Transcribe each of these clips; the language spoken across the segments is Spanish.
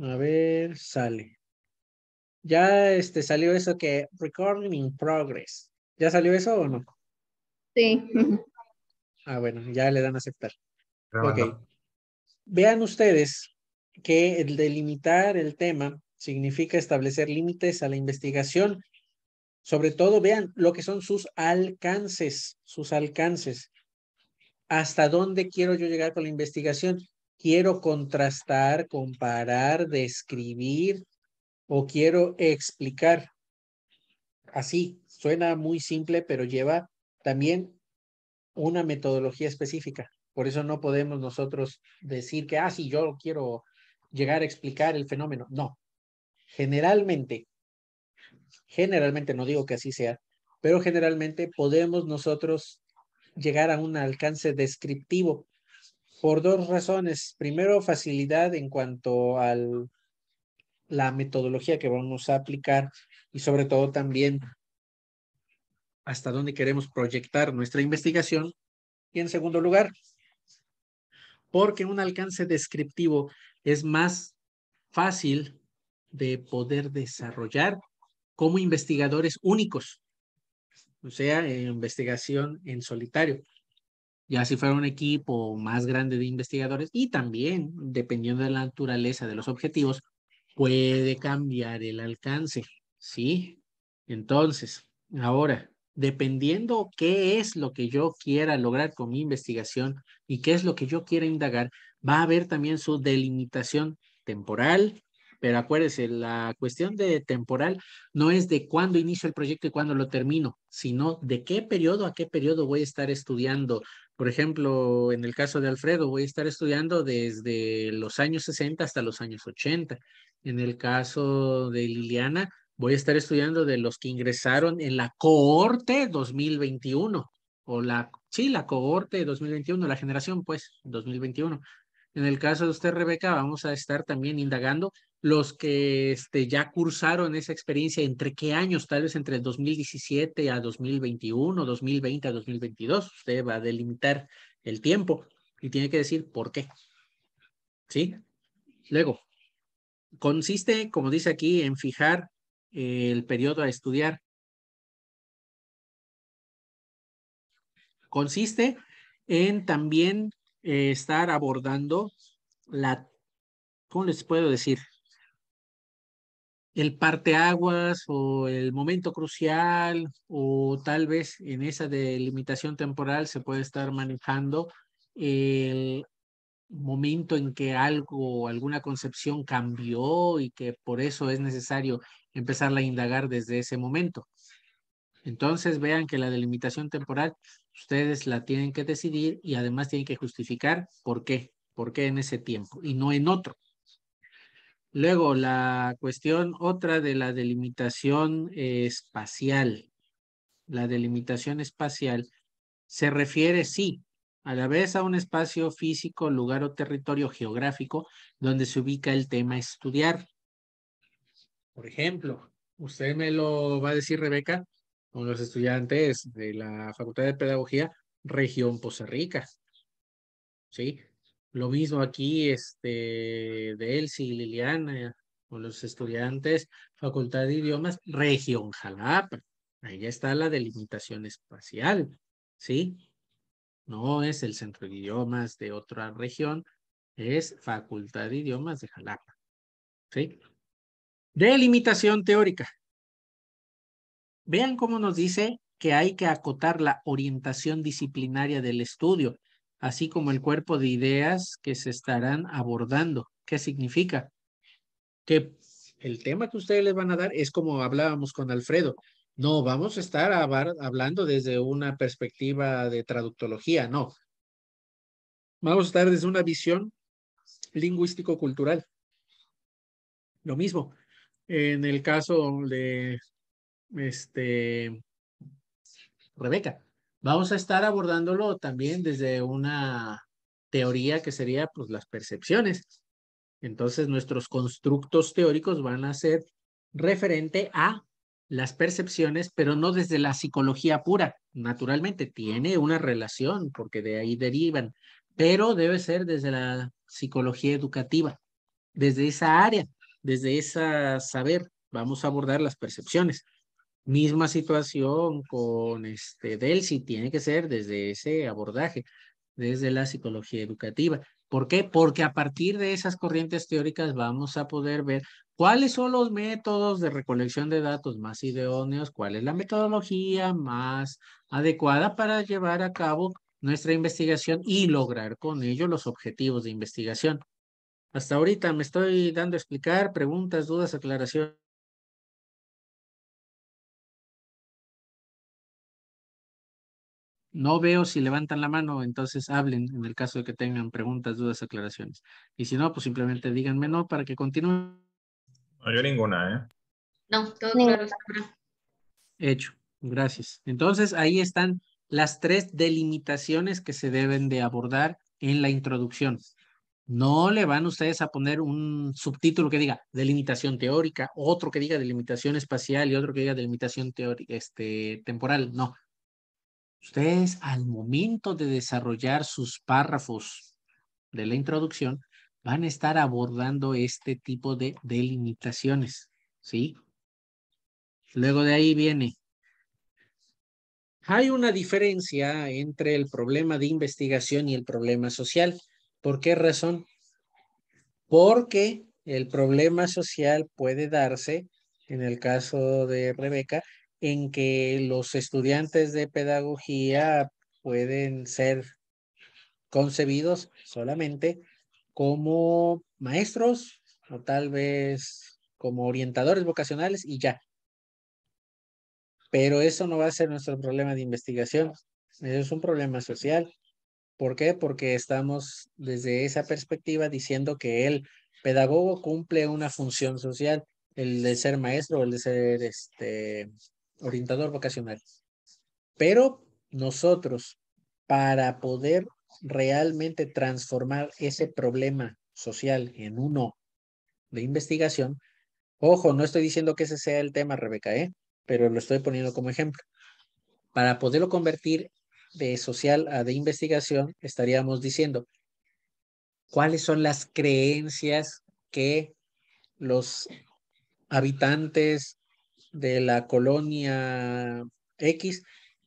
A ver, sale. Ya salió eso que recording in progress. ¿Ya salió eso o no? Sí. Ah, bueno, ya le dan a aceptar. Ok. Grabando. Vean ustedes que el delimitar el tema significa establecer límites a la investigación. Sobre todo, vean lo que son sus alcances, sus alcances. ¿Hasta dónde quiero yo llegar con la investigación? ¿Quiero contrastar, comparar, describir o quiero explicar? Así, suena muy simple, pero lleva también una metodología específica. Por eso no podemos nosotros decir que, sí, yo quiero llegar a explicar el fenómeno. No, generalmente, generalmente, no digo que así sea, pero generalmente podemos nosotros llegar a un alcance descriptivo por dos razones. Primero, facilidad en cuanto a la metodología que vamos a aplicar y sobre todo también hasta dónde queremos proyectar nuestra investigación. Y en segundo lugar, porque un alcance descriptivo es más fácil de poder desarrollar como investigadores únicos, o sea, investigación en solitario. Ya si fuera un equipo más grande de investigadores y también, dependiendo de la naturaleza de los objetivos, puede cambiar el alcance, ¿sí? Entonces, ahora, dependiendo qué es lo que yo quiera lograr con mi investigación y qué es lo que yo quiera indagar, va a haber también su delimitación temporal, pero acuérdese, la cuestión de temporal no es de cuándo inicio el proyecto y cuándo lo termino, sino de qué periodo a qué periodo voy a estar estudiando. Por ejemplo, en el caso de Alfredo, voy a estar estudiando desde los años 60 hasta los años 80. En el caso de Liliana, voy a estar estudiando de los que ingresaron en la cohorte 2021, sí, la cohorte 2021, la generación, pues, 2021. En el caso de usted, Rebeca, vamos a estar también indagando los que ya cursaron esa experiencia, ¿entre qué años? Tal vez entre el 2017 a 2021, 2020 a 2022. Usted va a delimitar el tiempo y tiene que decir por qué. ¿Sí? Luego, consiste, como dice aquí, en fijar el periodo a estudiar. Consiste en también estar abordando ¿cómo les puedo decir? El parteaguas o el momento crucial o tal vez en esa delimitación temporal se puede estar manejando el momento en que algo, alguna concepción cambió y que por eso es necesario empezarla a indagar desde ese momento. Entonces vean que la delimitación temporal ustedes la tienen que decidir y además tienen que justificar por qué en ese tiempo y no en otro. Luego, la cuestión otra de la delimitación espacial. La delimitación espacial se refiere, sí, a la vez a un espacio físico, lugar o territorio geográfico donde se ubica el tema a estudiar. Por ejemplo, usted me lo va a decir, Rebeca, con los estudiantes de la Facultad de Pedagogía, región Poza Rica, ¿sí? Lo mismo aquí, de Elsie y Liliana, con los estudiantes, Facultad de Idiomas, región Jalapa. Ahí ya está la delimitación espacial, ¿sí? No es el centro de idiomas de otra región, es Facultad de Idiomas de Jalapa, ¿sí? Delimitación teórica. Vean cómo nos dice que hay que acotar la orientación disciplinaria del estudio, así como el cuerpo de ideas que se estarán abordando. ¿Qué significa? Que el tema que ustedes les van a dar es como hablábamos con Alfredo. No vamos a estar hablando desde una perspectiva de traductología, no. Vamos a estar desde una visión lingüístico-cultural. Lo mismo, en el caso de Rebeca, vamos a estar abordándolo también desde una teoría que sería pues las percepciones. Entonces nuestros constructos teóricos van a ser referente a las percepciones, pero no desde la psicología pura. Naturalmente tiene una relación porque de ahí derivan, pero debe ser desde la psicología educativa. desde esa área, desde esa saber, vamos a abordar las percepciones. Misma situación con Delcy, tiene que ser desde ese abordaje, desde la psicología educativa. ¿Por qué? Porque a partir de esas corrientes teóricas vamos a poder ver cuáles son los métodos de recolección de datos más idóneos, cuál es la metodología más adecuada para llevar a cabo nuestra investigación y lograr con ello los objetivos de investigación. Hasta ahorita me estoy dando a explicar, preguntas, dudas, aclaraciones. No veo si levantan la mano, entonces hablen en el caso de que tengan preguntas, dudas, aclaraciones. Y si no, pues simplemente díganme no para que continúe. No, yo ninguna, ¿eh? No, todo claro, Sandra. Hecho, gracias. Entonces ahí están las tres delimitaciones que se deben de abordar en la introducción. No le van ustedes a poner un subtítulo que diga delimitación teórica, otro que diga delimitación espacial y otro que diga delimitación teórica, temporal. No. Ustedes al momento de desarrollar sus párrafos de la introducción van a estar abordando este tipo de delimitaciones, ¿sí? Luego de ahí viene. Hay una diferencia entre el problema de investigación y el problema social. ¿Por qué razón? Porque el problema social puede darse, en el caso de Rebeca, en que los estudiantes de pedagogía pueden ser concebidos solamente como maestros o tal vez como orientadores vocacionales y ya. Pero eso no va a ser nuestro problema de investigación. Eso es un problema social. ¿Por qué? Porque estamos desde esa perspectiva diciendo que el pedagogo cumple una función social, el de ser maestro o el de ser orientador vocacional. Pero nosotros, para poder realmente transformar ese problema social en uno de investigación, ojo, no estoy diciendo que ese sea el tema, Rebeca, pero lo estoy poniendo como ejemplo. Para poderlo convertir de social a de investigación, estaríamos diciendo cuáles son las creencias que los habitantes de la colonia X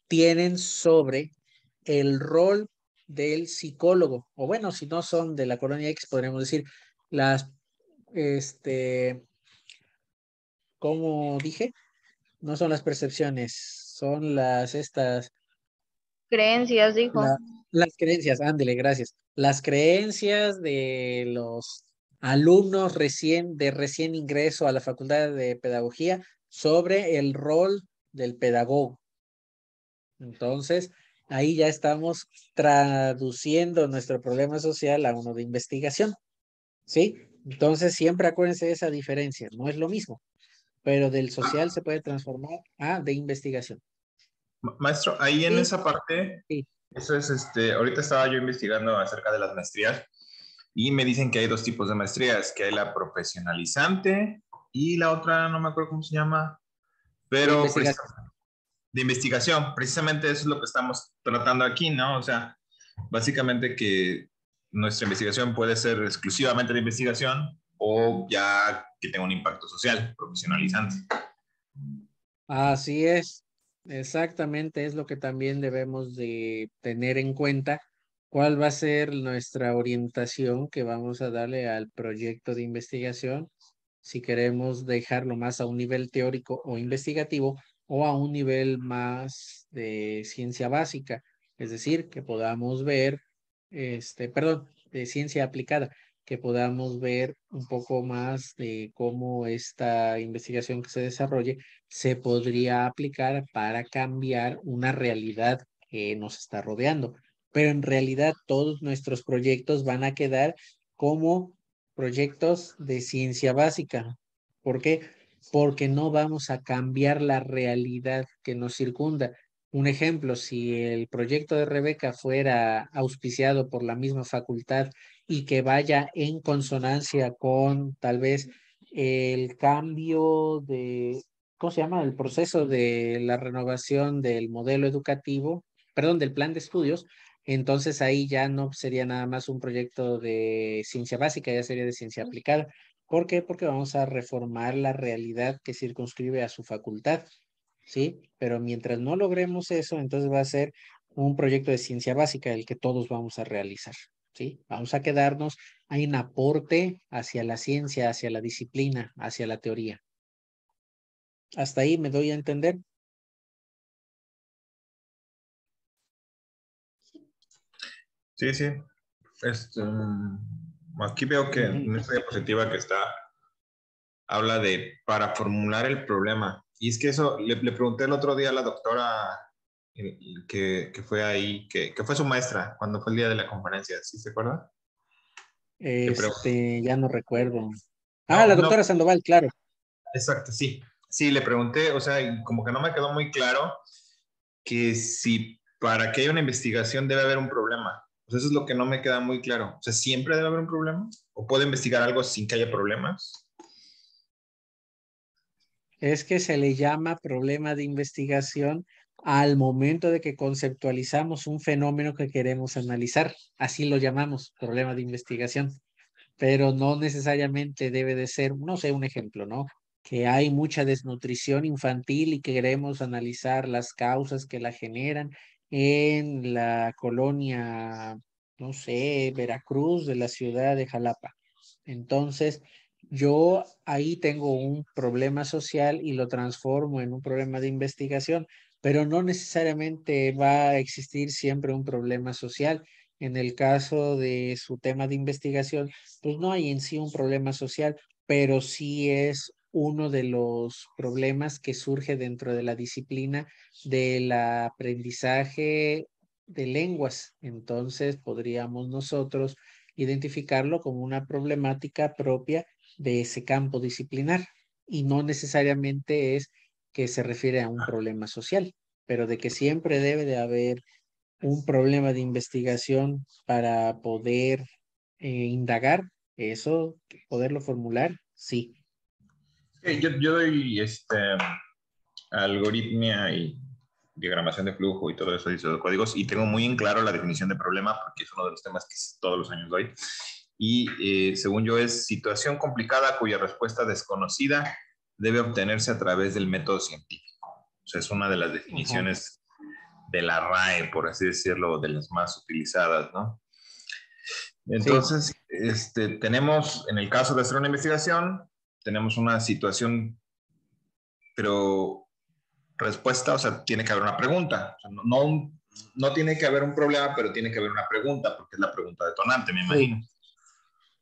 tienen sobre el rol del psicólogo, o bueno, si no son de la colonia X, podríamos decir las, como dije, no son las percepciones, son Creencias, dijo. las creencias, ándele, gracias. Las creencias de los alumnos de recién ingreso a la Facultad de Pedagogía sobre el rol del pedagogo. Entonces, ahí ya estamos traduciendo nuestro problema social a uno de investigación, ¿sí? Entonces, siempre acuérdense de esa diferencia, no es lo mismo, pero del social se puede transformar a de investigación. Maestro, ahí en Sí, esa parte, sí. eso es, ahorita estaba yo investigando acerca de las maestrías y me dicen que hay dos tipos de maestrías, que hay la profesionalizante y la otra, no me acuerdo cómo se llama, De pero investigación. de investigación. Precisamente eso es lo que estamos tratando aquí, ¿no? O sea, básicamente que nuestra investigación puede ser exclusivamente de investigación o ya que tenga un impacto social, profesionalizante. Así es, exactamente es lo que también debemos de tener en cuenta. ¿Cuál va a ser nuestra orientación que vamos a darle al proyecto de investigación? Si queremos dejarlo más a un nivel teórico o investigativo o a un nivel más de ciencia básica, es decir, que podamos ver, perdón, de ciencia aplicada, que podamos ver un poco más de cómo esta investigación que se desarrolle se podría aplicar para cambiar una realidad que nos está rodeando. Pero en realidad todos nuestros proyectos van a quedar como proyectos de ciencia básica. ¿Por qué? Porque no vamos a cambiar la realidad que nos circunda. Un ejemplo, si el proyecto de Rebeca fuera auspiciado por la misma facultad y que vaya en consonancia con tal vez el cambio de, ¿cómo se llama? El proceso de la renovación del modelo educativo, perdón, del plan de estudios, entonces ahí ya no sería nada más un proyecto de ciencia básica, ya sería de ciencia aplicada. ¿Por qué? Porque vamos a reformar la realidad que circunscribe a su facultad, ¿sí? Pero mientras no logremos eso, entonces va a ser un proyecto de ciencia básica el que todos vamos a realizar, ¿sí? Vamos a quedarnos, hay un aporte hacia la ciencia, hacia la disciplina, hacia la teoría. Hasta ahí me doy a entender. Sí, sí. Aquí veo que Ujú. en esta diapositiva que está, habla de para formular el problema. Y es que eso, le pregunté el otro día a la doctora que fue ahí, que fue su maestra cuando fue el día de la conferencia, ¿sí se acuerda? Ya no recuerdo. Ah, la No, no, doctora Sandoval, claro. exacto, sí. Sí, le pregunté, o sea, y como que no me quedó muy claro que si para que haya una investigación debe haber un problema. O sea, eso es lo que no me queda muy claro. O sea, ¿siempre debe haber un problema? ¿O puede investigar algo sin que haya problemas? Es que se le llama problema de investigación al momento de que conceptualizamos un fenómeno que queremos analizar. Así lo llamamos, problema de investigación. Pero no necesariamente debe de ser, no sé, un ejemplo, ¿no? Que hay mucha desnutrición infantil y que queremos analizar las causas que la generan en la colonia, no sé, Veracruz, de la ciudad de Jalapa. Entonces, yo ahí tengo un problema social y lo transformo en un problema de investigación, pero no necesariamente va a existir siempre un problema social. En el caso de su tema de investigación, pues no hay en sí un problema social, pero sí es uno de los problemas que surge dentro de la disciplina del aprendizaje de lenguas. Entonces, podríamos nosotros identificarlo como una problemática propia de ese campo disciplinar y no necesariamente es que se refiere a un problema social, pero de que siempre debe de haber un problema de investigación para poder indagar, eso, poderlo formular, sí. Yo doy algoritmia y diagramación de flujo y todo eso, y esos códigos, y tengo muy en claro la definición de problema porque es uno de los temas que todos los años doy. Y según yo es situación complicada cuya respuesta desconocida debe obtenerse a través del método científico. O sea, es una de las Ajá, definiciones de la RAE, por así decirlo, de las más utilizadas, ¿no? sí, Entonces, tenemos, en el caso de hacer una investigación, tenemos una situación, pero respuesta, o sea, tiene que haber una pregunta. O sea, no tiene que haber un problema, pero tiene que haber una pregunta, porque es la pregunta detonante, me sí, imagino.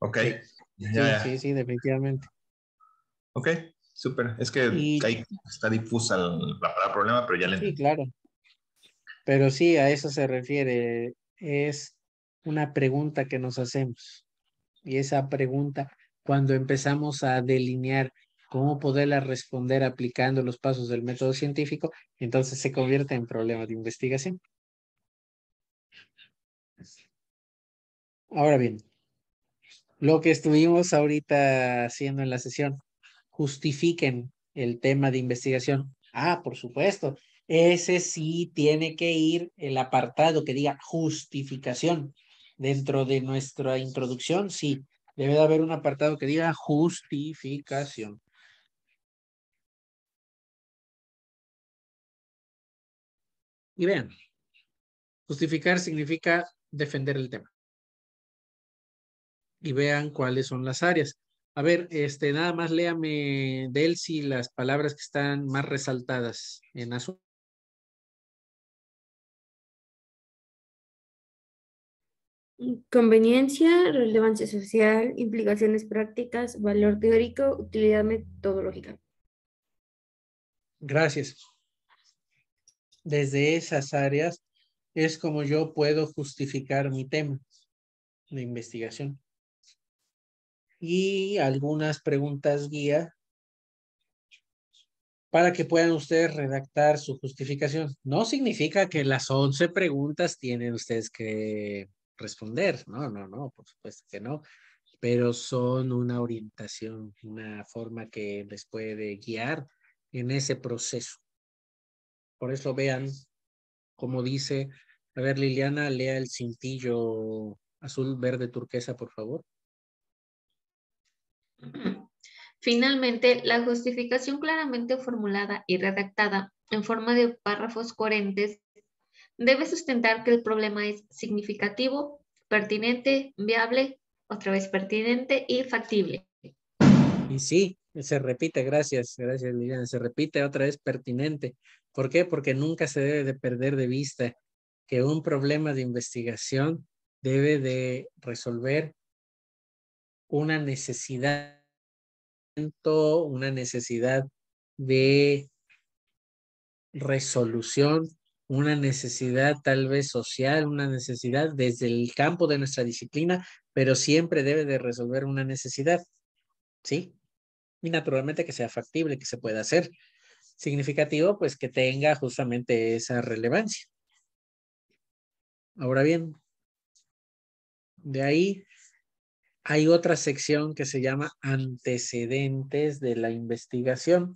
Ok, sí, ya, sí, ya. sí, sí, definitivamente. Ok, súper. Es que Y ahí está difusa la palabra problema, pero ya la sí, entendí. claro, pero sí, a eso se refiere, es una pregunta que nos hacemos. Y esa pregunta, cuando empezamos a delinear cómo poderla responder aplicando los pasos del método científico, entonces se convierte en problema de investigación. Ahora bien, lo que estuvimos ahorita haciendo en la sesión, justifiquen el tema de investigación. Ah, por supuesto, ese sí tiene que ir el apartado que diga justificación. Dentro de nuestra introducción, sí, debe de haber un apartado que diga justificación. Y vean, justificar significa defender el tema. Y vean cuáles son las áreas. A ver, nada más léame, Delcy, las palabras que están más resaltadas en azul. Conveniencia, relevancia social, implicaciones prácticas, valor teórico, utilidad metodológica. Gracias. Desde esas áreas es como yo puedo justificar mi tema de investigación. Y algunas preguntas guía para que puedan ustedes redactar su justificación. No significa que las 11 preguntas tienen ustedes que responder. No, no, no, por supuesto que no. Pero son una orientación, una forma que les puede guiar en ese proceso. Por eso vean, como dice A ver, Liliana, lea el cintillo azul, verde, turquesa, por favor. Finalmente, la justificación claramente formulada y redactada en forma de párrafos coherentes debe sustentar que el problema es significativo, pertinente, viable, otra vez pertinente y factible. Y sí, se repite, gracias Liliana, se repite otra vez pertinente. ¿Por qué? Porque nunca se debe de perder de vista que un problema de investigación debe de resolver una necesidad, una necesidad de resolución, una necesidad tal vez social, una necesidad desde el campo de nuestra disciplina, pero siempre debe de resolver una necesidad, ¿sí? Y naturalmente que sea factible, que se pueda hacer. Significativo, pues que tenga justamente esa relevancia. Ahora bien, de ahí hay otra sección que se llama antecedentes de la investigación.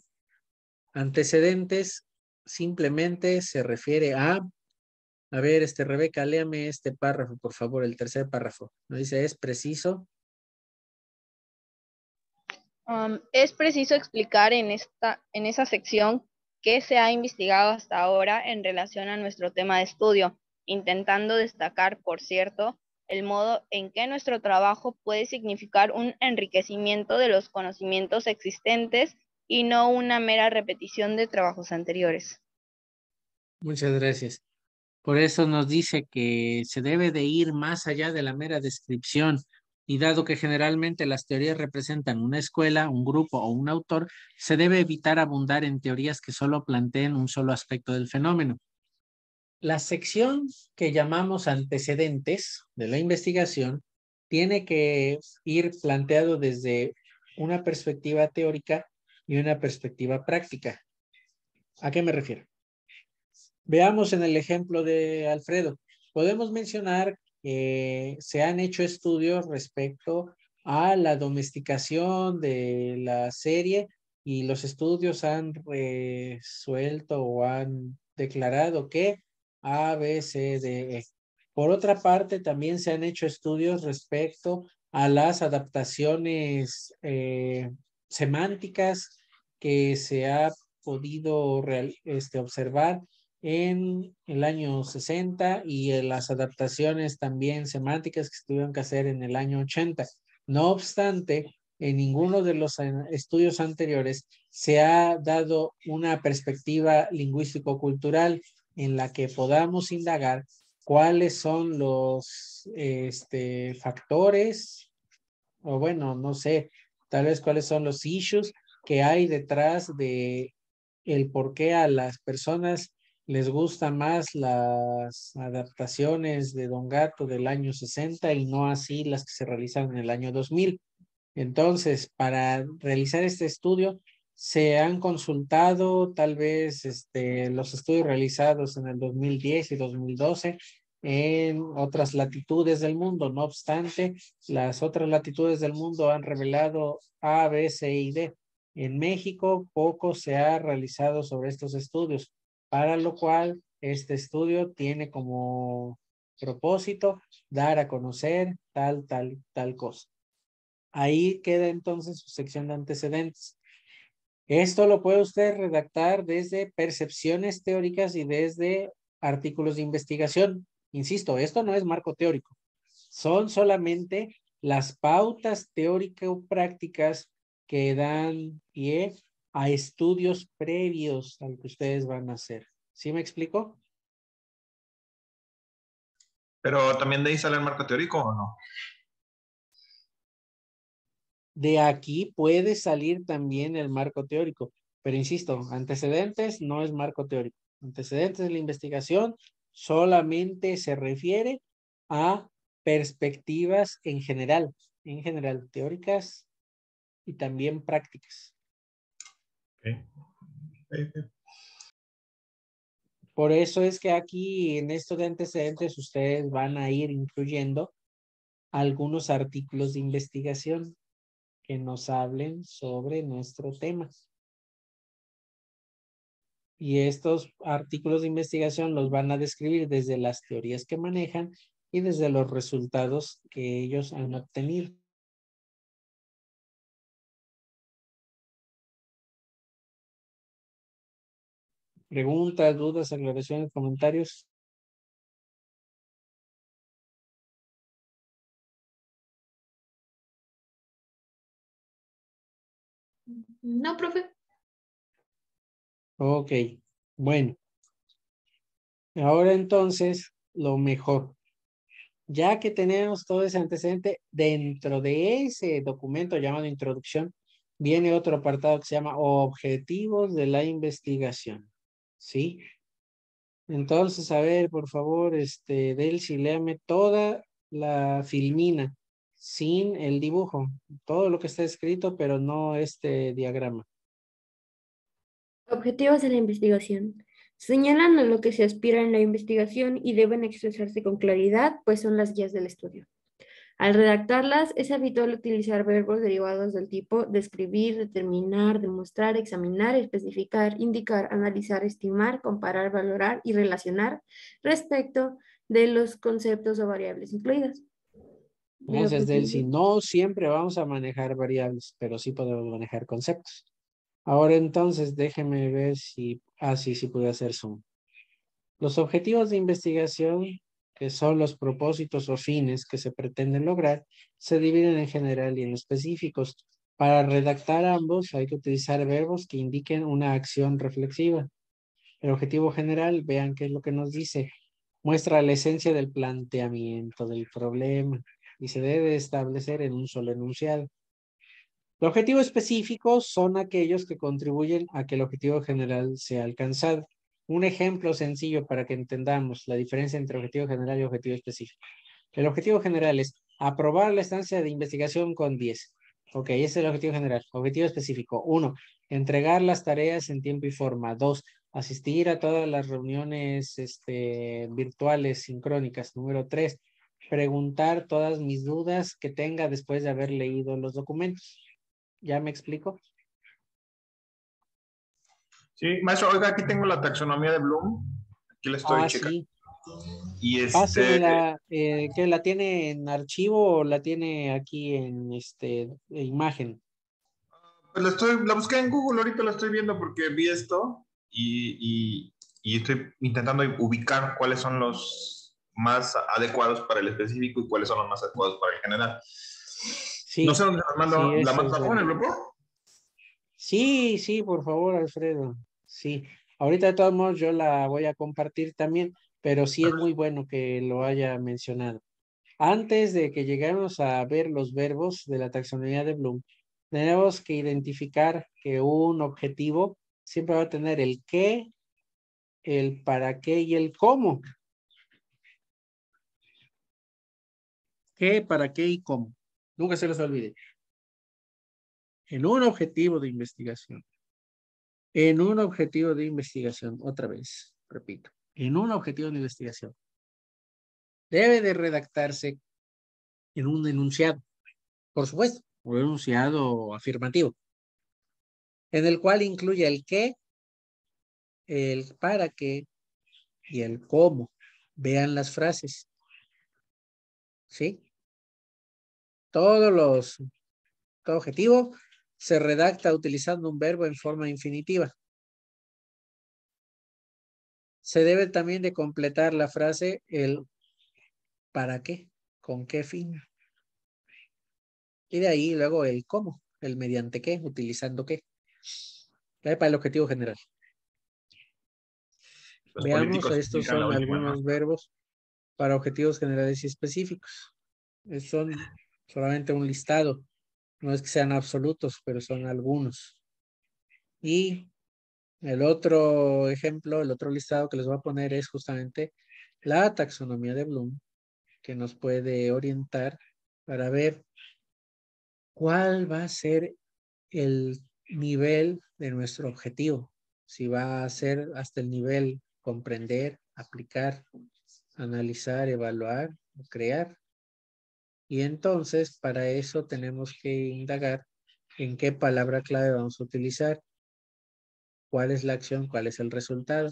Antecedentes simplemente se refiere a ver, Rebeca, léame este párrafo, por favor, el tercer párrafo. ¿No dice es preciso? Es preciso explicar en esa sección qué se ha investigado hasta ahora en relación a nuestro tema de estudio, intentando destacar, por cierto, el modo en que nuestro trabajo puede significar un enriquecimiento de los conocimientos existentes y no una mera repetición de trabajos anteriores. Muchas gracias. Por eso nos dice que se debe de ir más allá de la mera descripción y dado que generalmente las teorías representan una escuela, un grupo o un autor, se debe evitar abundar en teorías que solo planteen un solo aspecto del fenómeno. La sección que llamamos antecedentes de la investigación tiene que ir planteado desde una perspectiva teórica y una perspectiva práctica. ¿A qué me refiero? Veamos en el ejemplo de Alfredo. Podemos mencionar que se han hecho estudios respecto a la domesticación de la serie y los estudios han resuelto o han declarado que A, B, C, D, E. Por otra parte, también se han hecho estudios respecto a las adaptaciones semánticas que se ha podido observar en el año 60 y en las adaptaciones también semánticas que se tuvieron que hacer en el año 80. No obstante, en ninguno de los estudios anteriores se ha dado una perspectiva lingüístico-cultural en la que podamos indagar cuáles son los factores, o bueno, no sé, tal vez cuáles son los issues que hay detrás de el por qué a las personas les gustan más las adaptaciones de Don Gato del año 60 y no así las que se realizan en el año 2000. Entonces, para realizar este estudio, se han consultado tal vez los estudios realizados en el 2010 y 2012 en otras latitudes del mundo. No obstante, las otras latitudes del mundo han revelado A, B, C y D. En México, poco se ha realizado sobre estos estudios, para lo cual este estudio tiene como propósito dar a conocer tal cosa. Ahí queda entonces su sección de antecedentes. Esto lo puede usted redactar desde percepciones teóricas y desde artículos de investigación. Insisto, esto no es marco teórico. Son solamente las pautas teórico-prácticas que dan pie a estudios previos al que ustedes van a hacer. ¿Sí me explico? Pero también de ahí sale el marco teórico o no. De aquí puede salir también el marco teórico, pero insisto, antecedentes no es marco teórico. Antecedentes de la investigación solamente se refiere a perspectivas en general, teóricas y también prácticas. Okay. Por eso es que aquí en esto de antecedentes ustedes van a ir incluyendo algunos artículos de investigación que nos hablen sobre nuestro tema. Y estos artículos de investigación los van a describir desde las teorías que manejan y desde los resultados que ellos han obtenido. Preguntas, dudas, aclaraciones, comentarios. No, profe. Ok, bueno. Ahora entonces, lo mejor. Ya que tenemos todo ese antecedente, dentro de ese documento llamado introducción, viene otro apartado que se llama objetivos de la investigación. ¿Sí? Entonces, a ver, por favor, Delcy, léame toda la filmina, sin el dibujo, todo lo que está escrito, pero no este diagrama. Objetivos de la investigación. Señalan a lo que se aspira en la investigación y deben expresarse con claridad, pues son las guías del estudio. Al redactarlas, es habitual utilizar verbos derivados del tipo describir, determinar, demostrar, examinar, especificar, indicar, analizar, estimar, comparar, valorar y relacionar respecto de los conceptos o variables incluidas. El Entonces, Delcy, objetivo. no siempre vamos a manejar variables, pero sí podemos manejar conceptos. Ahora entonces, déjeme ver si... Ah, sí, sí pude hacer zoom. Los objetivos de investigación, que son los propósitos o fines que se pretenden lograr, se dividen en general y en específicos. Para redactar ambos hay que utilizar verbos que indiquen una acción reflexiva. El objetivo general, vean qué es lo que nos dice. Muestra la esencia del planteamiento del problema y se debe establecer en un solo enunciado. Los objetivos específicos son aquellos que contribuyen a que el objetivo general sea alcanzado. Un ejemplo sencillo para que entendamos la diferencia entre objetivo general y objetivo específico. El objetivo general es aprobar la estancia de investigación con 10. Ok, ese es el objetivo general. Objetivo específico. 1. Entregar las tareas en tiempo y forma. 2. Asistir a todas las reuniones virtuales sincrónicas. Número 3. Preguntar todas mis dudas que tenga después de haber leído los documentos. ¿Ya me explico? Sí, maestro, oiga, aquí tengo la taxonomía de Bloom. Aquí la estoy Ah, checando. sí. Y Pásemela, ¿que la tiene en archivo o la tiene aquí en imagen? pues la busqué en Google, ahorita la estoy viendo porque vi esto y estoy intentando ubicar cuáles son los más adecuados para el específico y cuáles son los más adecuados para el general. No sé Sí, dónde la sí, mando, eso es ¿la pongo en bueno. el grupo? Sí, sí, por favor, Alfredo. Sí, ahorita de todos modos yo la voy a compartir también, pero sí es muy bueno que lo haya mencionado. Antes de que lleguemos a ver los verbos de la taxonomía de Bloom, tenemos que identificar que un objetivo siempre va a tener el qué, el para qué y el cómo. ¿Qué, para qué y cómo? Nunca se les olvide. En un objetivo de investigación. En un objetivo de investigación, otra vez, repito, en un objetivo de investigación, debe de redactarse en un enunciado, por supuesto, un enunciado afirmativo, en el cual incluye el qué, el para qué y el cómo. Vean las frases, ¿sí? Todo objetivo se redacta utilizando un verbo en forma infinitiva. Se debe también de completar la frase el para qué, con qué fin. Y de ahí luego el cómo, el mediante qué, utilizando qué. Para el objetivo general. Los Veamos, políticos estos explican la son última, ¿no? algunos verbos para objetivos generales y específicos. Son solamente un listado. No es que sean absolutos, pero son algunos. Y el otro ejemplo, el otro listado que les voy a poner es justamente la taxonomía de Bloom, que nos puede orientar para ver cuál va a ser el nivel de nuestro objetivo. Si va a ser hasta el nivel comprender, aplicar, analizar, evaluar, crear. Y entonces, para eso tenemos que indagar en qué palabra clave vamos a utilizar. cuál es la acción, cuál es el resultado.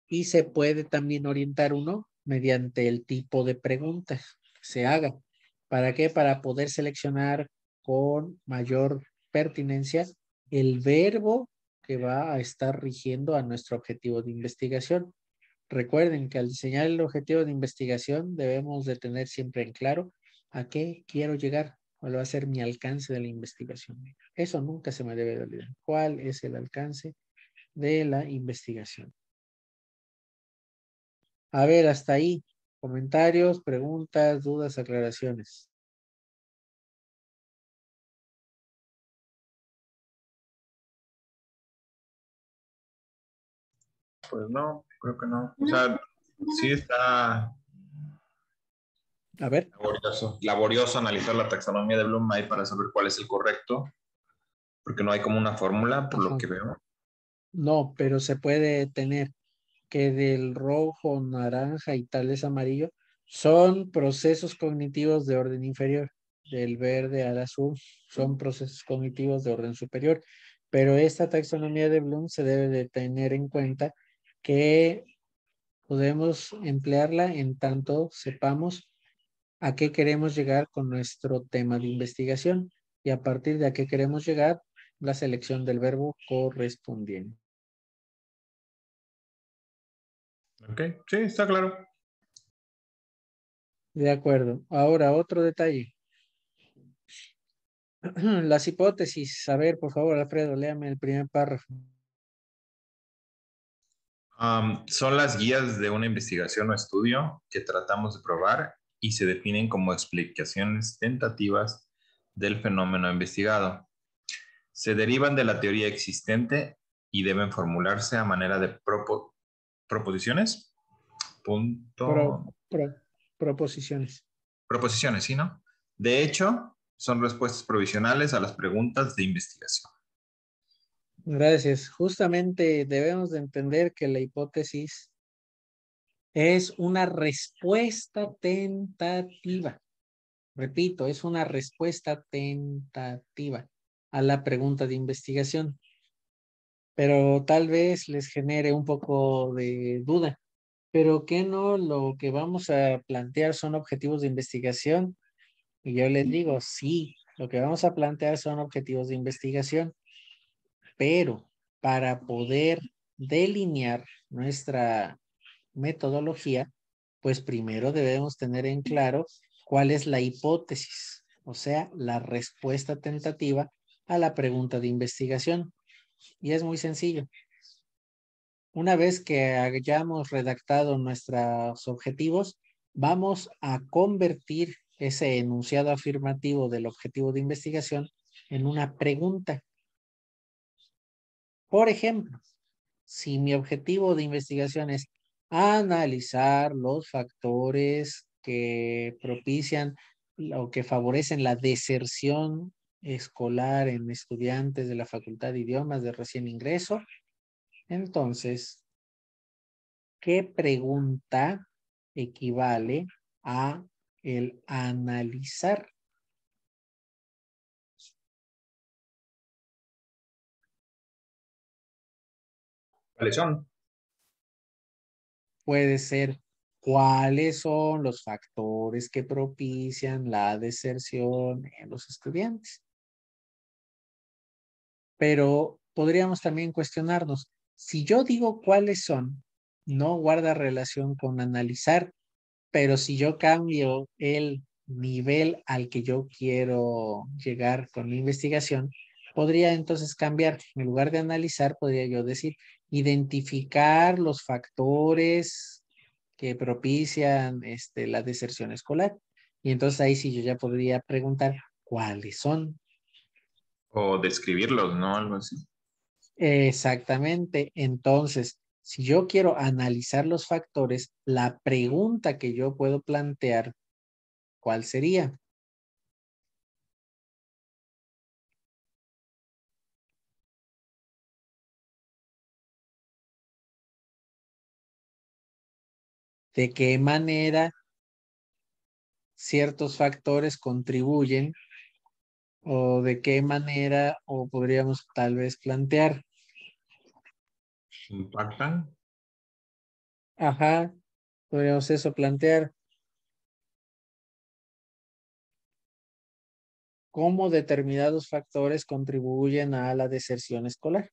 Y se puede también orientar uno mediante el tipo de preguntas que se haga. ¿Para qué? Para poder seleccionar con mayor pertinencia el verbo que va a estar rigiendo a nuestro objetivo de investigación. Recuerden que al diseñar el objetivo de investigación debemos de tener siempre en claro a qué quiero llegar, cuál va a ser mi alcance de la investigación. Eso nunca se me debe de olvidar. ¿Cuál es el alcance de la investigación? A ver, hasta ahí. Comentarios, preguntas, dudas, aclaraciones. Pues no, creo que no. O No, sea, no. sí está A ver. laborioso analizar la taxonomía de Bloom ahí para saber cuál es el correcto, porque no hay como una fórmula, por lo Ajá. que veo. No, pero se puede tener que del rojo, naranja y tal es amarillo, son procesos cognitivos de orden inferior. Del verde al azul son procesos cognitivos de orden superior. Pero esta taxonomía de Bloom se debe de tener en cuenta que podemos emplearla en tanto sepamos a qué queremos llegar con nuestro tema de investigación y a partir de a qué queremos llegar, la selección del verbo correspondiente. Ok, sí, está claro. De acuerdo. Ahora, otro detalle. Las hipótesis. A ver, por favor, Alfredo, léame el primer párrafo. Son las guías de una investigación o estudio que tratamos de probar y se definen como explicaciones tentativas del fenómeno investigado. Se derivan de la teoría existente y deben formularse a manera de proposiciones. Pro, Punto. pro, proposiciones. Proposiciones, ¿sí, no? De hecho, son respuestas provisionales a las preguntas de investigación. Gracias. Justamente debemos de entender que la hipótesis es una respuesta tentativa. Repito, es una respuesta tentativa a la pregunta de investigación. Pero tal vez les genere un poco de duda. Pero ¿qué no? Lo que vamos a plantear son objetivos de investigación. Y yo les digo, sí, lo que vamos a plantear son objetivos de investigación, pero para poder delinear nuestra metodología, pues primero debemos tener en claro cuál es la hipótesis, o sea, la respuesta tentativa a la pregunta de investigación. Y es muy sencillo. Una vez que hayamos redactado nuestros objetivos, vamos a convertir ese enunciado afirmativo del objetivo de investigación en una pregunta. Por ejemplo, si mi objetivo de investigación es analizar los factores que propician o que favorecen la deserción escolar en estudiantes de la Facultad de Idiomas de recién ingreso, entonces, ¿qué pregunta equivale a el analizar? ¿Cuáles son? Puede ser cuáles son los factores que propician la deserción en los estudiantes. Pero podríamos también cuestionarnos, si yo digo cuáles son, no guarda relación con analizar, pero si yo cambio el nivel al que yo quiero llegar con mi investigación, podría entonces cambiar. En lugar de analizar, podría yo decir, identificar los factores que propician la deserción escolar. Y entonces ahí sí yo ya podría preguntar cuáles son. O describirlos, ¿no? Algo así. Exactamente. Entonces, si yo quiero analizar los factores, la pregunta que yo puedo plantear, ¿cuál sería? ¿De qué manera ciertos factores contribuyen o de qué manera o podríamos tal vez plantear impactan. Ajá, podríamos eso plantear. Cómo determinados factores contribuyen a la deserción escolar.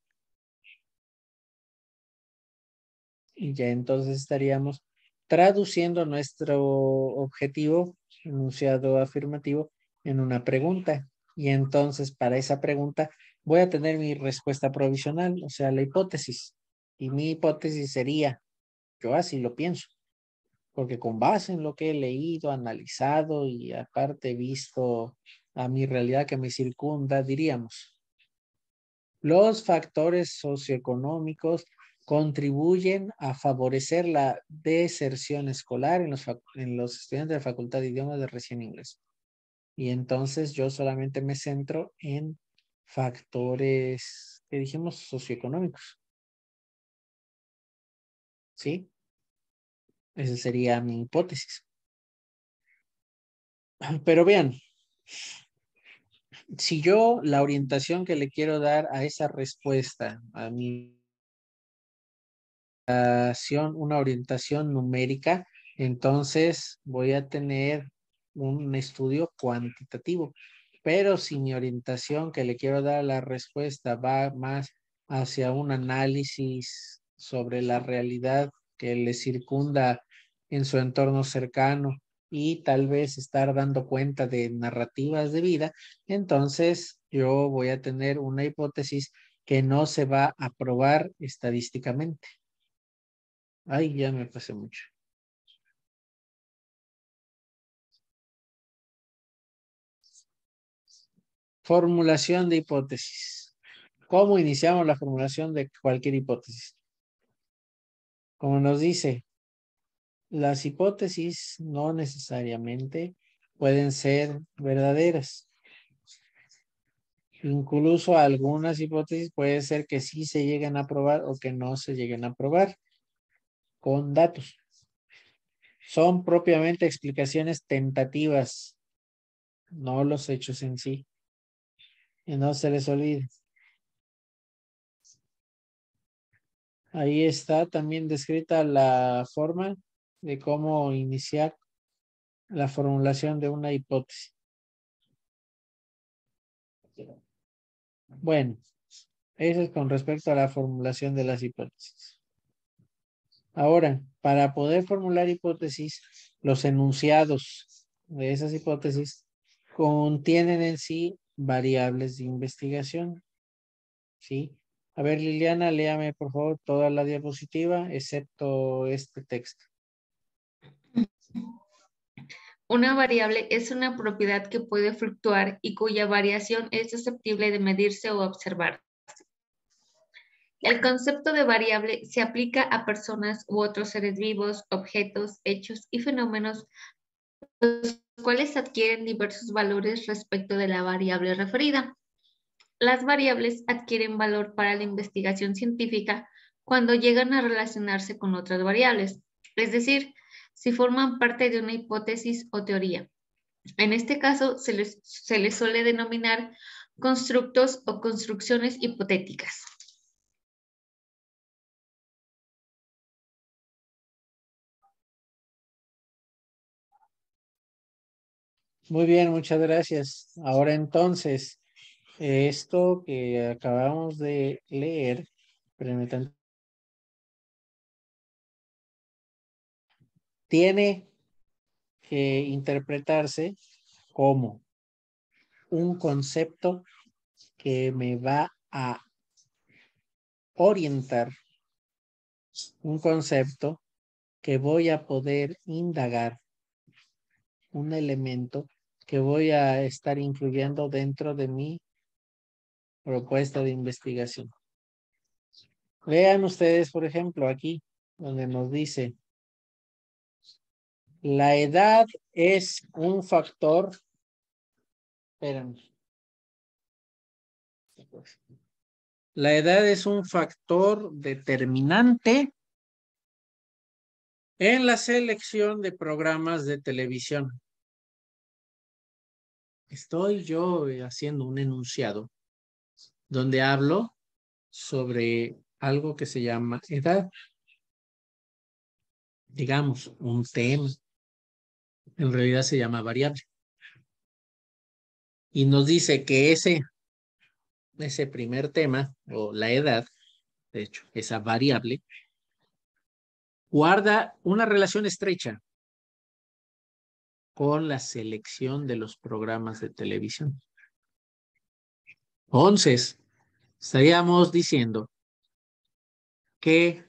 Y ya entonces estaríamos traduciendo nuestro objetivo, enunciado afirmativo, en una pregunta. Y entonces para esa pregunta voy a tener mi respuesta provisional, o sea, la hipótesis. Y mi hipótesis sería, yo así lo pienso, porque con base en lo que he leído, analizado y aparte visto a mi realidad que me circunda, diríamos, los factores socioeconómicos contribuyen a favorecer la deserción escolar en los estudiantes de la Facultad de Idiomas de recién ingreso. Y entonces yo solamente me centro en factores que dijimos socioeconómicos. ¿Sí? Esa sería mi hipótesis. Pero vean, si yo la orientación que le quiero dar a esa respuesta, a mi una orientación numérica, entonces voy a tener un estudio cuantitativo. Pero si mi orientación que le quiero dar a la respuesta va más hacia un análisis sobre la realidad que le circunda en su entorno cercano y tal vez estar dando cuenta de narrativas de vida, entonces yo voy a tener una hipótesis que no se va a probar estadísticamente. Ay, ya me pasé mucho. Formulación de hipótesis. ¿Cómo iniciamos la formulación de cualquier hipótesis? Como nos dice, las hipótesis no necesariamente pueden ser verdaderas. Incluso algunas hipótesis puede ser que sí se lleguen a probar o que no se lleguen a probar con datos. Son propiamente explicaciones tentativas, no los hechos en sí. Y no se les olvide. Ahí está también descrita la forma de cómo iniciar la formulación de una hipótesis. Bueno, eso es con respecto a la formulación de las hipótesis. Ahora, para poder formular hipótesis, los enunciados de esas hipótesis contienen en sí variables de investigación. ¿Sí? A ver, Liliana, léame por favor toda la diapositiva, excepto este texto. Una variable es una propiedad que puede fluctuar y cuya variación es susceptible de medirse o observar. El concepto de variable se aplica a personas u otros seres vivos, objetos, hechos y fenómenos, los cuales adquieren diversos valores respecto de la variable referida. Las variables adquieren valor para la investigación científica cuando llegan a relacionarse con otras variables, es decir, si forman parte de una hipótesis o teoría. En este caso, se les suele denominar constructos o construcciones hipotéticas. Muy bien, muchas gracias. Ahora entonces, esto que acabamos de leer, permítanme, tiene que interpretarse como un concepto que me va a orientar, un concepto que voy a poder indagar, un elemento que voy a estar incluyendo dentro de mi propuesta de investigación. Vean ustedes, por ejemplo, aquí, donde nos dice, la edad es un factor, espérenme. La edad es un factor determinante en la selección de programas de televisión. Estoy yo haciendo un enunciado donde hablo sobre algo que se llama edad. Digamos, un tema. En realidad se llama variable. Y nos dice que ese primer tema, o la edad, de hecho, esa variable, guarda una relación estrecha con la selección de los programas de televisión. Entonces, estaríamos diciendo que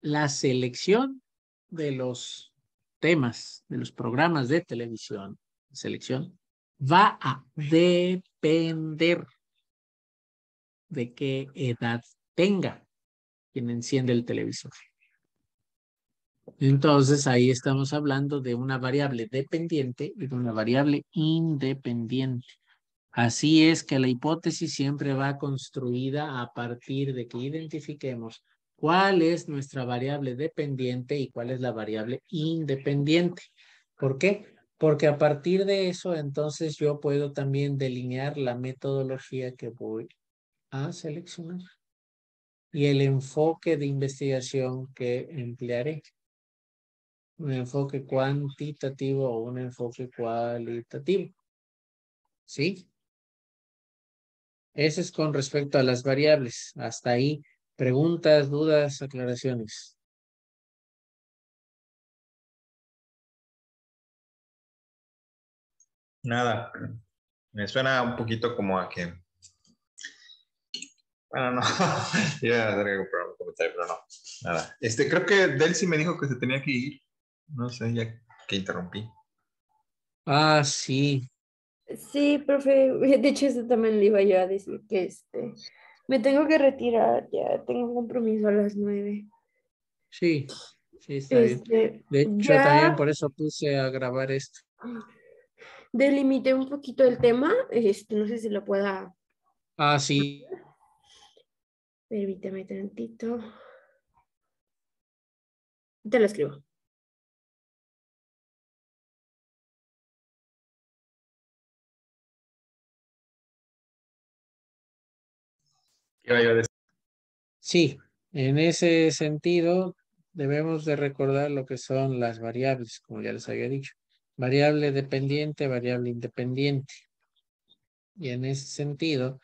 la selección de los temas, de los programas de televisión, selección, va a depender de qué edad tenga quien enciende el televisor. Entonces, ahí estamos hablando de una variable dependiente y de una variable independiente. Así es que la hipótesis siempre va construida a partir de que identifiquemos cuál es nuestra variable dependiente y cuál es la variable independiente. ¿Por qué? Porque a partir de eso, entonces yo puedo también delinear la metodología que voy a seleccionar y el enfoque de investigación que emplearé. Un enfoque cuantitativo o un enfoque cualitativo. ¿Sí? Ese es con respecto a las variables. Hasta ahí, preguntas, dudas, aclaraciones. Nada, me suena un poquito como a que, bueno, no, iba a hacer algún comentario, pero no, nada. Creo que Delcy me dijo que se tenía que ir, no sé, ya que interrumpí. Ah, sí. Sí, profe, de hecho eso también le iba yo a decir que me tengo que retirar, ya tengo un compromiso a las 9. Sí, sí, está bien. De hecho, también Ya por eso puse a grabar esto. delimité un poquito el tema, no sé si lo pueda, Ah, sí. permítame tantito, te lo escribo. Iba yo a decir. Sí, en ese sentido debemos de recordar lo que son las variables, como ya les había dicho. Variable dependiente, variable independiente. Y en ese sentido,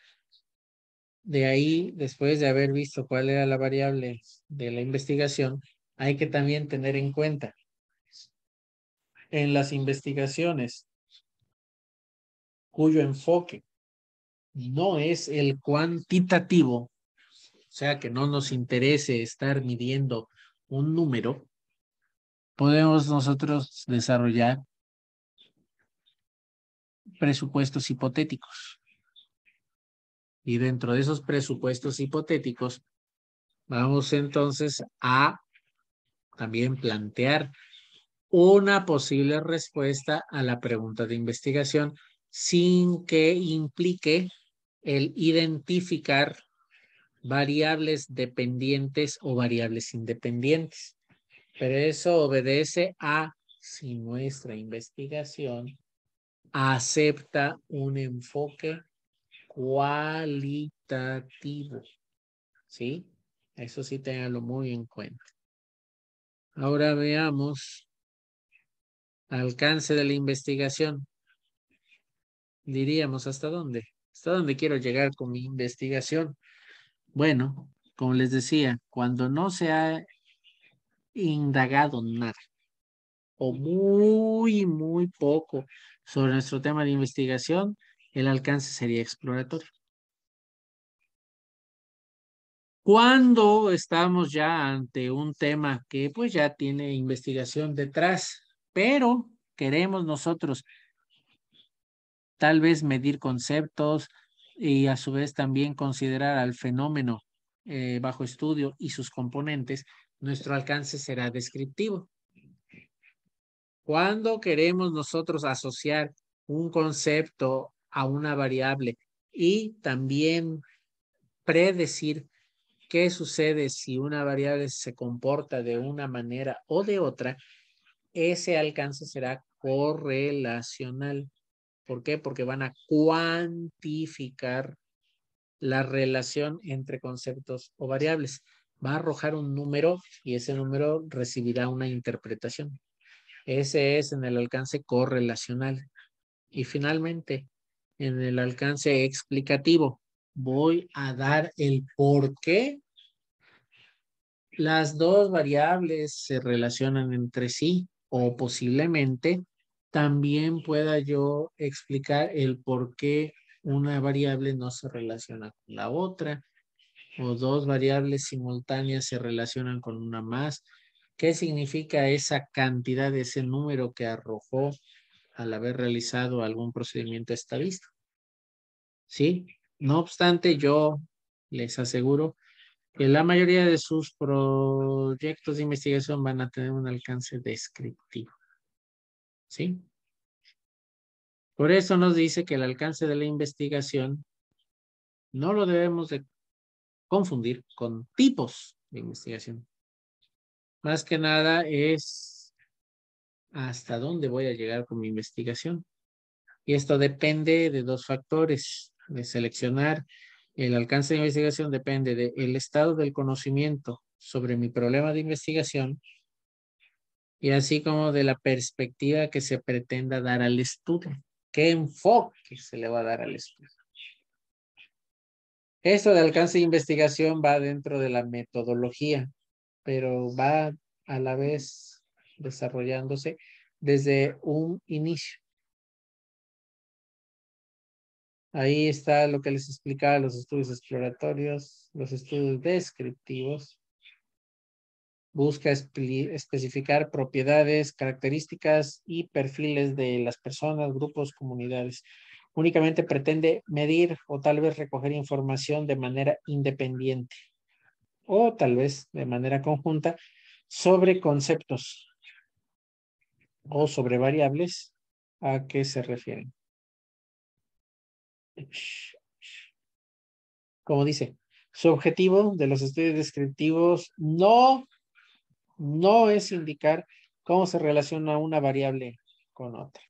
de ahí, después de haber visto cuál era la variable de la investigación, hay que también tener en cuenta en las investigaciones cuyo enfoque no es el cuantitativo, o sea, que no nos interese estar midiendo un número, podemos nosotros desarrollar presupuestos hipotéticos. Y dentro de esos presupuestos hipotéticos, vamos entonces a también plantear una posible respuesta a la pregunta de investigación sin que implique el identificar variables dependientes o variables independientes. Pero eso obedece a si nuestra investigación acepta un enfoque cualitativo. ¿Sí? Eso sí, ténganlo muy en cuenta. Ahora veamos alcance de la investigación. Diríamos, ¿hasta dónde? ¿Hasta dónde quiero llegar con mi investigación? Bueno, como les decía, cuando no se ha indagado nada o muy poco sobre nuestro tema de investigación, el alcance sería exploratorio. Cuando estamos ya ante un tema que pues ya tiene investigación detrás, pero queremos nosotros tal vez medir conceptos y a su vez también considerar al fenómeno bajo estudio y sus componentes, nuestro alcance será descriptivo. Cuando queremos nosotros asociar un concepto a una variable y también predecir qué sucede si una variable se comporta de una manera o de otra, ese alcance será correlacional. ¿Por qué? Porque van a cuantificar la relación entre conceptos o variables. Va a arrojar un número y ese número recibirá una interpretación. Ese es en el alcance correlacional. Y finalmente, en el alcance explicativo, voy a dar el por qué las dos variables se relacionan entre sí, o posiblemente también pueda yo explicar el por qué una variable no se relaciona con la otra, o dos variables simultáneas se relacionan con una más. ¿Qué significa esa cantidad, ese número que arrojó al haber realizado algún procedimiento estadístico? ¿Sí? No obstante, yo les aseguro que la mayoría de sus proyectos de investigación van a tener un alcance descriptivo. ¿Sí? Por eso nos dice que el alcance de la investigación no lo debemos de confundir con tipos de investigación. Más que nada es hasta dónde voy a llegar con mi investigación. Y esto depende de dos factores. De seleccionar el alcance de investigación depende del estado del conocimiento sobre mi problema de investigación y así como de la perspectiva que se pretenda dar al estudio. ¿Qué enfoque se le va a dar al estudio? Esto de alcance de investigación va dentro de la metodología, pero va a la vez desarrollándose desde un inicio. Ahí está lo que les explicaba, los estudios exploratorios, los estudios descriptivos. Busca especificar propiedades, características y perfiles de las personas, grupos, comunidades. Únicamente pretende medir o tal vez recoger información de manera independiente o tal vez de manera conjunta sobre conceptos o sobre variables a qué se refieren. Como dice, su objetivo de los estudios descriptivos no es indicar cómo se relaciona una variable con otra.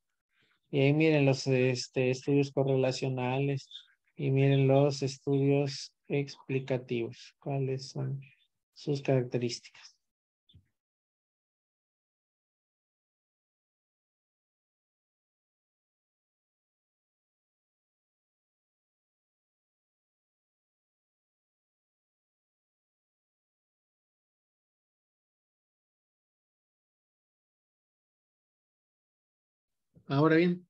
Y ahí miren los estudios correlacionales y miren los estudios explicativos. ¿Cuáles son sus características? Ahora bien,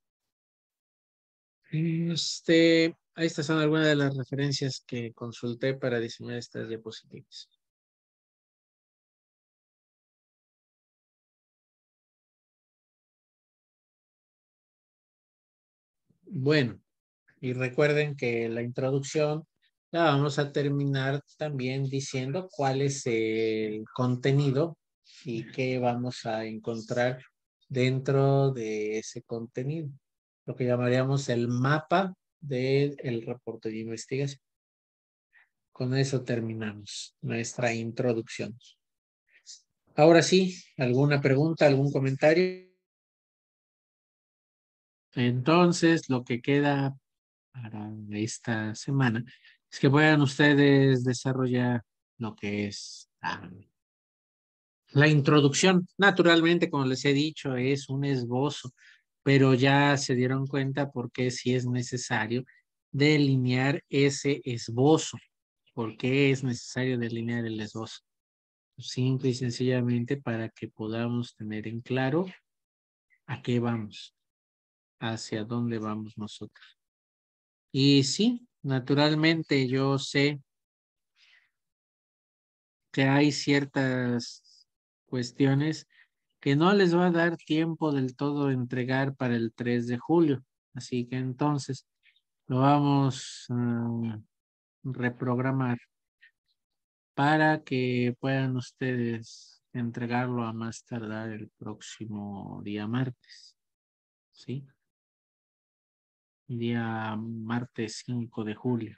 estas son algunas de las referencias que consulté para diseñar estas diapositivas. Bueno, y recuerden que la introducción la vamos a terminar también diciendo cuál es el contenido y qué vamos a encontrar dentro de ese contenido. Lo que llamaríamos el mapa del reporte de investigación. Con eso terminamos nuestra introducción. Ahora sí, ¿alguna pregunta, algún comentario? Entonces, lo que queda para esta semana es que puedan ustedes desarrollar lo que es la introducción. Naturalmente, como les he dicho, es un esbozo, pero ya se dieron cuenta por qué sí es necesario delinear ese esbozo. ¿Por qué es necesario delinear el esbozo? Simple y sencillamente para que podamos tener en claro a qué vamos, hacia dónde vamos nosotros. Y sí, naturalmente yo sé que hay ciertas cuestiones que no les va a dar tiempo del todo a entregar para el 3 de julio. Así que entonces lo vamos a reprogramar para que puedan ustedes entregarlo a más tardar el próximo día martes. ¿Sí? Día martes 5 de julio.